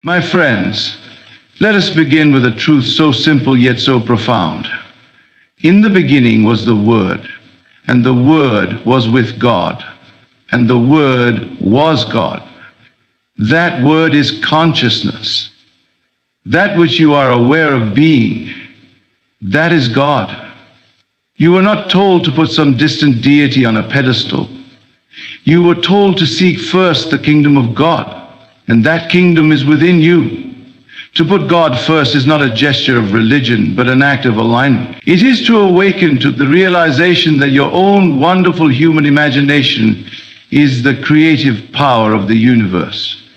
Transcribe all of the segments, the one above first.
My friends, let us begin with a truth so simple yet so profound. In the beginning was the Word, and the Word was with God, and the Word was God. That Word is consciousness. That which you are aware of being, that is God. You were not told to put some distant deity on a pedestal. You were told to seek first the kingdom of God, and that kingdom is within you. To put God first is not a gesture of religion, but an act of alignment. It is to awaken to the realization that your own wonderful human imagination is the creative power of the universe.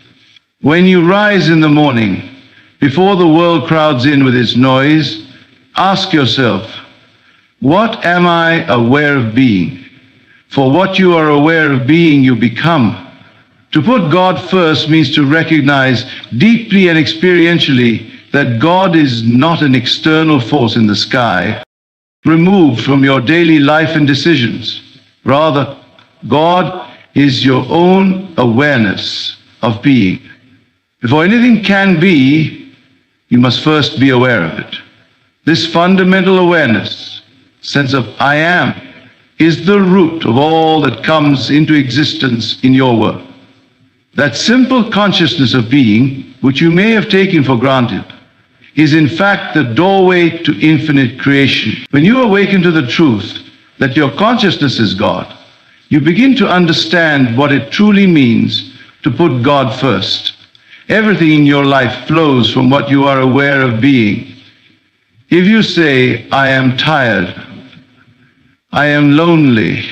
When you rise in the morning, before the world crowds in with its noise, ask yourself, what am I aware of being? For what you are aware of being, you become. To put God first means to recognize deeply and experientially that God is not an external force in the sky, removed from your daily life and decisions. Rather, God is your own awareness of being. Before anything can be, you must first be aware of it. This fundamental awareness, sense of I am, is the root of all that comes into existence in your world. That simple consciousness of being, which you may have taken for granted, is in fact the doorway to infinite creation. When you awaken to the truth that your consciousness is God, you begin to understand what it truly means to put God first. Everything in your life flows from what you are aware of being. If you say, I am tired, I am lonely,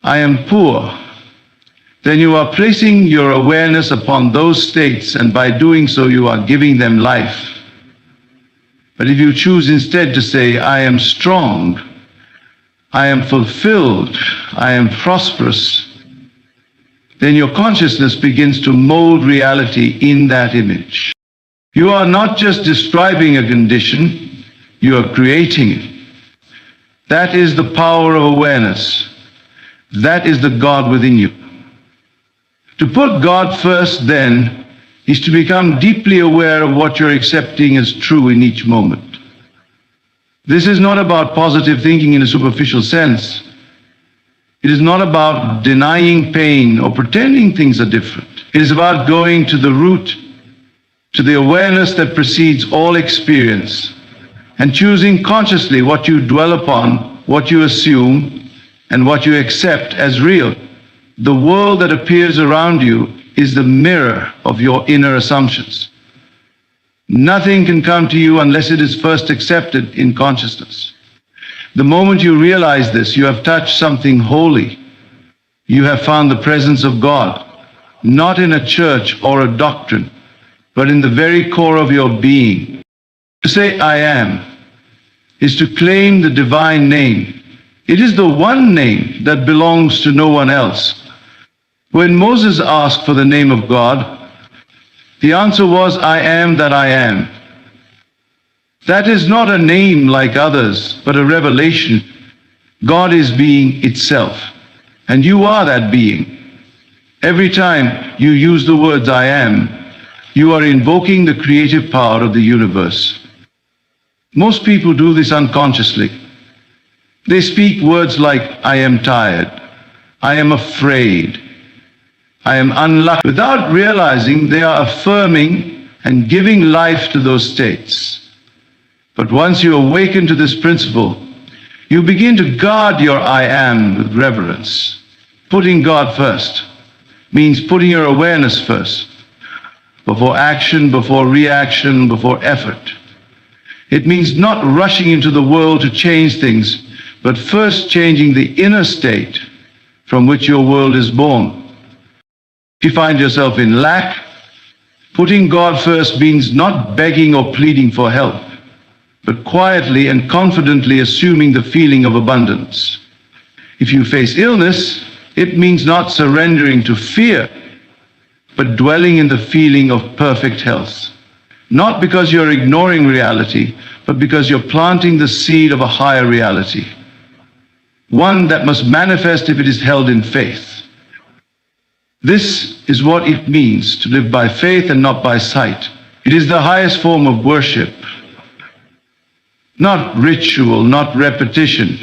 I am poor, then you are placing your awareness upon those states, and by doing so you are giving them life. But if you choose instead to say, I am strong, I am fulfilled, I am prosperous, then your consciousness begins to mold reality in that image. You are not just describing a condition, you are creating it. That is the power of awareness. That is the God within you. To put God first, then, is to become deeply aware of what you're accepting as true in each moment. This is not about positive thinking in a superficial sense. It is not about denying pain or pretending things are different. It is about going to the root, to the awareness that precedes all experience, and choosing consciously what you dwell upon, what you assume, and what you accept as real. The world that appears around you is the mirror of your inner assumptions. Nothing can come to you unless it is first accepted in consciousness. The moment you realize this, you have touched something holy. You have found the presence of God, not in a church or a doctrine, but in the very core of your being. To say I am is to claim the divine name. It is the one name that belongs to no one else. When Moses asked for the name of God, the answer was, I am that I am. That is not a name like others, but a revelation. God is being itself, and you are that being. Every time you use the words I am, you are invoking the creative power of the universe. Most people do this unconsciously. They speak words like, I am tired, I am afraid, I am unlucky, without realizing they are affirming and giving life to those states. But once you awaken to this principle, you begin to guard your I am with reverence. Putting God first means putting your awareness first, before action, before reaction, before effort. It means not rushing into the world to change things, but first changing the inner state from which your world is born. If you find yourself in lack, putting God first means not begging or pleading for help, but quietly and confidently assuming the feeling of abundance. If you face illness, it means not surrendering to fear, but dwelling in the feeling of perfect health. Not because you're ignoring reality, but because you're planting the seed of a higher reality. One that must manifest if it is held in faith. This is what it means to live by faith and not by sight. It is the highest form of worship. Not ritual, not repetition,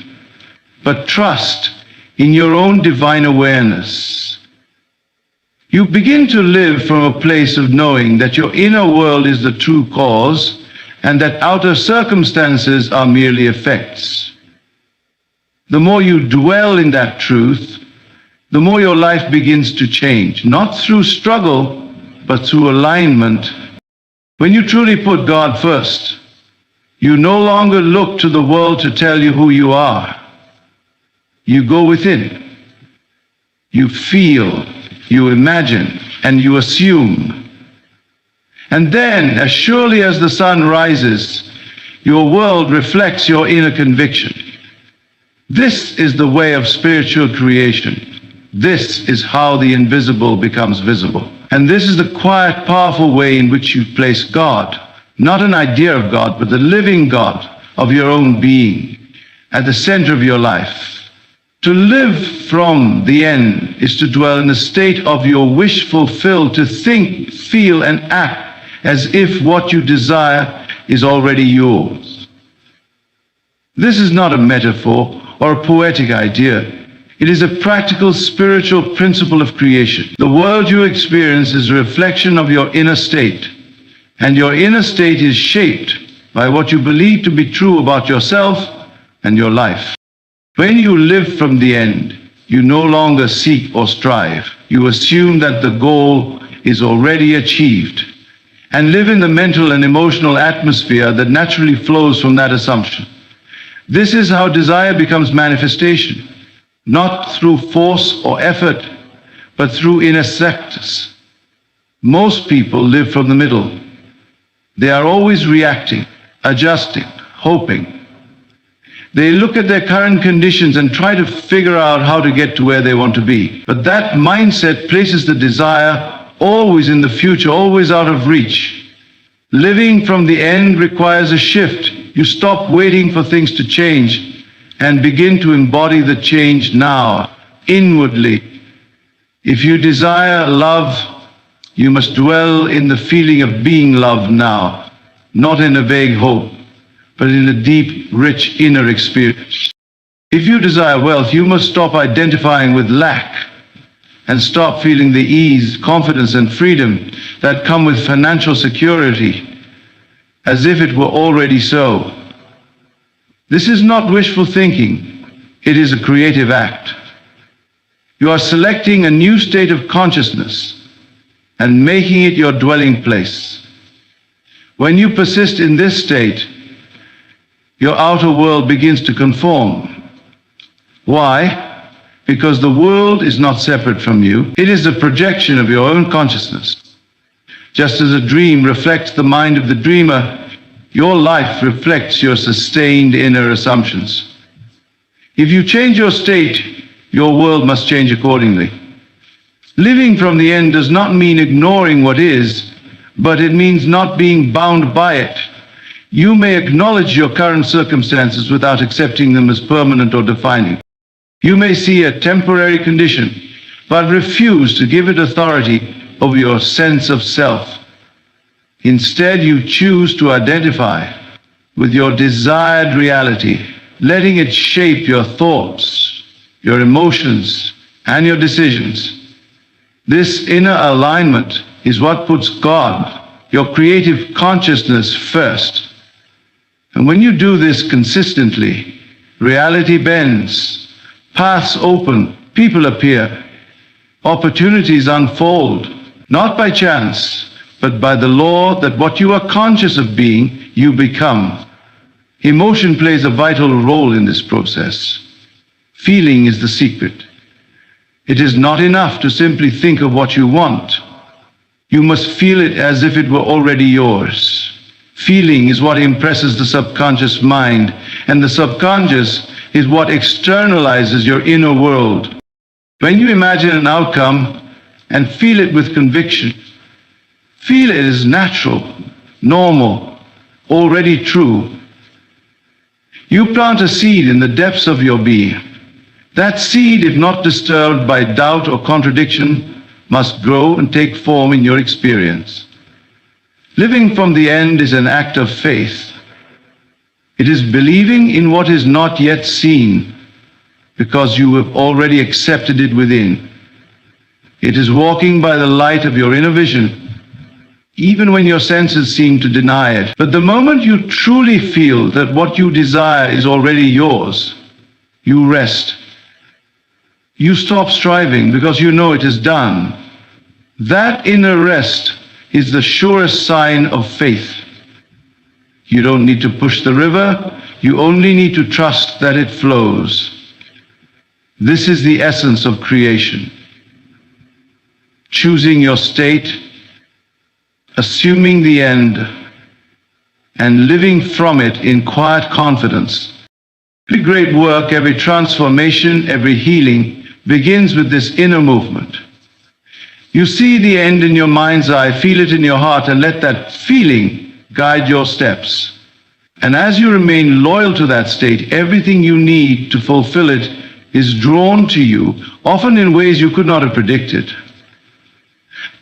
but trust in your own divine awareness. You begin to live from a place of knowing that your inner world is the true cause and that outer circumstances are merely effects. The more you dwell in that truth, the more your life begins to change, not through struggle, but through alignment. When you truly put God first, you no longer look to the world to tell you who you are. You go within. You feel, you imagine, and you assume. And then, as surely as the sun rises, your world reflects your inner conviction. This is the way of spiritual creation. This is how the invisible becomes visible. And this is the quiet, powerful way in which you place God, not an idea of God, but the living God of your own being, at the center of your life. To live from the end is to dwell in a state of your wish fulfilled, to think, feel, and act as if what you desire is already yours. This is not a metaphor or a poetic idea. It is a practical spiritual principle of creation. The world you experience is a reflection of your inner state, and your inner state is shaped by what you believe to be true about yourself and your life. When you live from the end, you no longer seek or strive. You assume that the goal is already achieved and live in the mental and emotional atmosphere that naturally flows from that assumption. This is how desire becomes manifestation, not through force or effort, but through inner sectors. Most people live from the middle. They are always reacting, adjusting, hoping. They look at their current conditions and try to figure out how to get to where they want to be. But that mindset places the desire always in the future, always out of reach. Living from the end requires a shift. You stop waiting for things to change and begin to embody the change now, inwardly. If you desire love, you must dwell in the feeling of being loved now, not in a vague hope, but in a deep, rich inner experience. If you desire wealth, you must stop identifying with lack and stop feeling the ease, confidence, and freedom that come with financial security, as if it were already so. This is not wishful thinking. It is a creative act. You are selecting a new state of consciousness and making it your dwelling place. When you persist in this state, your outer world begins to conform. Why? Because the world is not separate from you. It is a projection of your own consciousness. Just as a dream reflects the mind of the dreamer, your life reflects your sustained inner assumptions. If you change your state, your world must change accordingly. Living from the end does not mean ignoring what is, but it means not being bound by it. You may acknowledge your current circumstances without accepting them as permanent or defining. You may see a temporary condition, but refuse to give it authority over your sense of self. Instead, you choose to identify with your desired reality, letting it shape your thoughts, your emotions, and your decisions. This inner alignment is what puts God, your creative consciousness, first. And when you do this consistently, reality bends, paths open, people appear, opportunities unfold, not by chance, but by the law that what you are conscious of being, you become. Emotion plays a vital role in this process. Feeling is the secret. It is not enough to simply think of what you want. You must feel it as if it were already yours. Feeling is what impresses the subconscious mind, and the subconscious is what externalizes your inner world. When you imagine an outcome and feel it with conviction, feel it as natural, normal, already true. You plant a seed in the depths of your being. That seed, if not disturbed by doubt or contradiction, must grow and take form in your experience. Living from the end is an act of faith. It is believing in what is not yet seen, because you have already accepted it within. It is walking by the light of your inner vision, even when your senses seem to deny it. But the moment you truly feel that what you desire is already yours, you rest. You stop striving because you know it is done. That inner rest is the surest sign of faith. You don't need to push the river, you only need to trust that it flows. This is the essence of creation. Choosing your state, assuming the end, and living from it in quiet confidence. Every great work, every transformation, every healing begins with this inner movement. You see the end in your mind's eye, feel it in your heart, and let that feeling guide your steps. And as you remain loyal to that state, everything you need to fulfill it is drawn to you, often in ways you could not have predicted.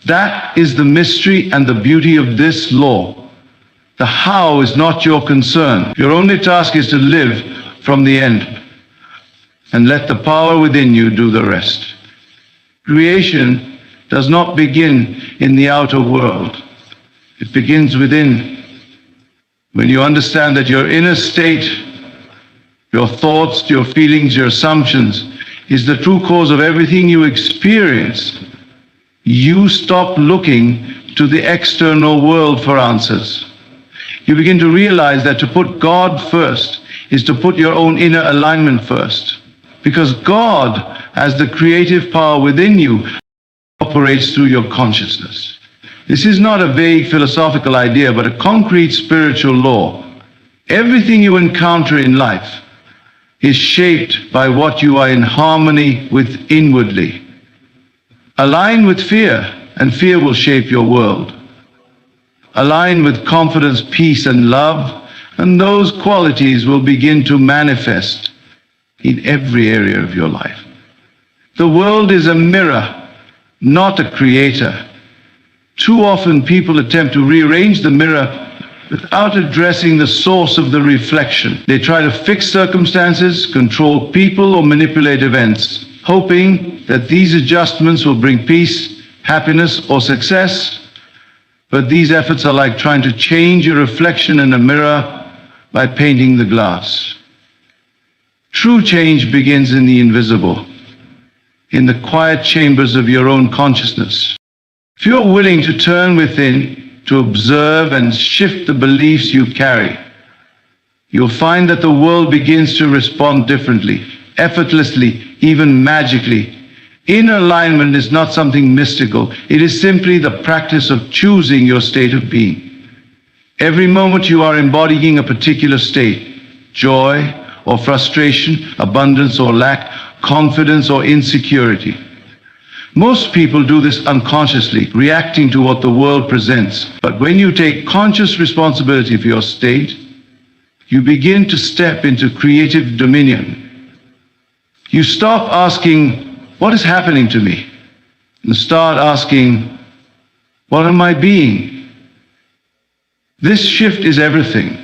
That is the mystery and the beauty of this law. The how is not your concern. Your only task is to live from the end and let the power within you do the rest. Creation does not begin in the outer world. It begins within. When you understand that your inner state, your thoughts, your feelings, your assumptions is the true cause of everything you experience, you stop looking to the external world for answers. You begin to realize that to put God first is to put your own inner alignment first. Because God, as the creative power within you, operates through your consciousness. This is not a vague philosophical idea, but a concrete spiritual law. Everything you encounter in life is shaped by what you are in harmony with inwardly. Align with fear, and fear will shape your world. Align with confidence, peace, and love, and those qualities will begin to manifest in every area of your life. The world is a mirror, not a creator. Too often people attempt to rearrange the mirror without addressing the source of the reflection. They try to fix circumstances, control people, or manipulate events, hoping that these adjustments will bring peace, happiness, or success. But these efforts are like trying to change your reflection in a mirror by painting the glass. True change begins in the invisible, in the quiet chambers of your own consciousness. If you're willing to turn within, to observe and shift the beliefs you carry, you'll find that the world begins to respond differently, effortlessly, even magically. Inner alignment is not something mystical. It is simply the practice of choosing your state of being. Every moment you are embodying a particular state, joy or frustration, abundance or lack, confidence or insecurity. Most people do this unconsciously, reacting to what the world presents. But when you take conscious responsibility for your state, you begin to step into creative dominion. You stop asking, what is happening to me? And start asking, what am I being? This shift is everything.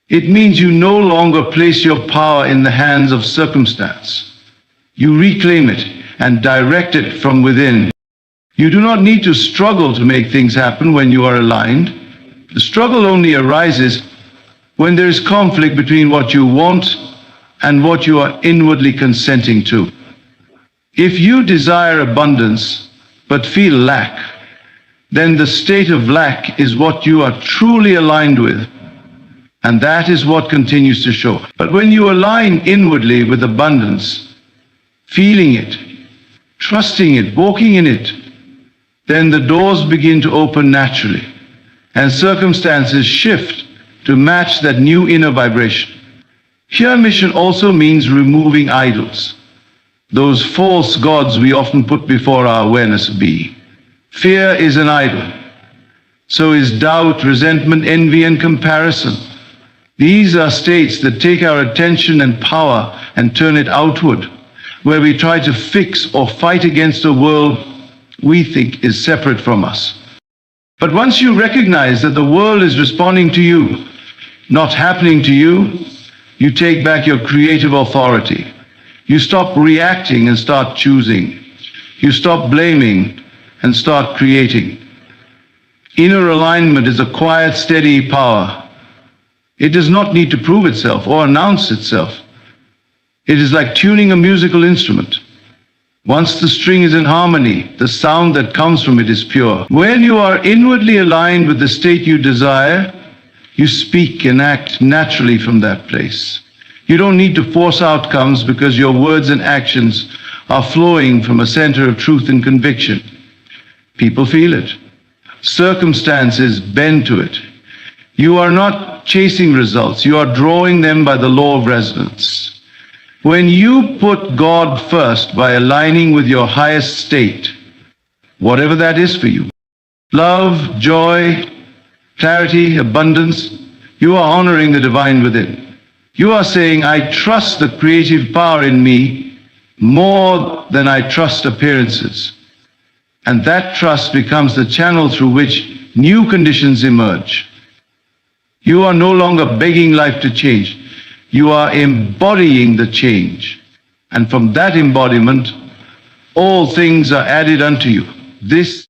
It means you no longer place your power in the hands of circumstance. You reclaim it and direct it from within. You do not need to struggle to make things happen when you are aligned. The struggle only arises when there is conflict between what you want and what you are inwardly consenting to. If you desire abundance but feel lack, then the state of lack is what you are truly aligned with, and that is what continues to show. But when you align inwardly with abundance, feeling it, trusting it, walking in it, then the doors begin to open naturally, and circumstances shift to match that new inner vibration. Here, mission also means removing idols, those false gods we often put before our awareness of being. Fear is an idol. So is doubt, resentment, envy, and comparison. These are states that take our attention and power and turn it outward, where we try to fix or fight against a world we think is separate from us. But once you recognize that the world is responding to you, not happening to you, you take back your creative authority. You stop reacting and start choosing. You stop blaming and start creating. Inner alignment is a quiet, steady power. It does not need to prove itself or announce itself. It is like tuning a musical instrument. Once the string is in harmony, the sound that comes from it is pure. When you are inwardly aligned with the state you desire, you speak and act naturally from that place. You don't need to force outcomes because your words and actions are flowing from a center of truth and conviction. People feel it. Circumstances bend to it. You are not chasing results. You are drawing them by the law of resonance. When you put God first by aligning with your highest state, whatever that is for you, love, joy, clarity, abundance, you are honoring the divine within. You are saying, I trust the creative power in me more than I trust appearances. And that trust becomes the channel through which new conditions emerge. You are no longer begging life to change. You are embodying the change. And from that embodiment, all things are added unto you. This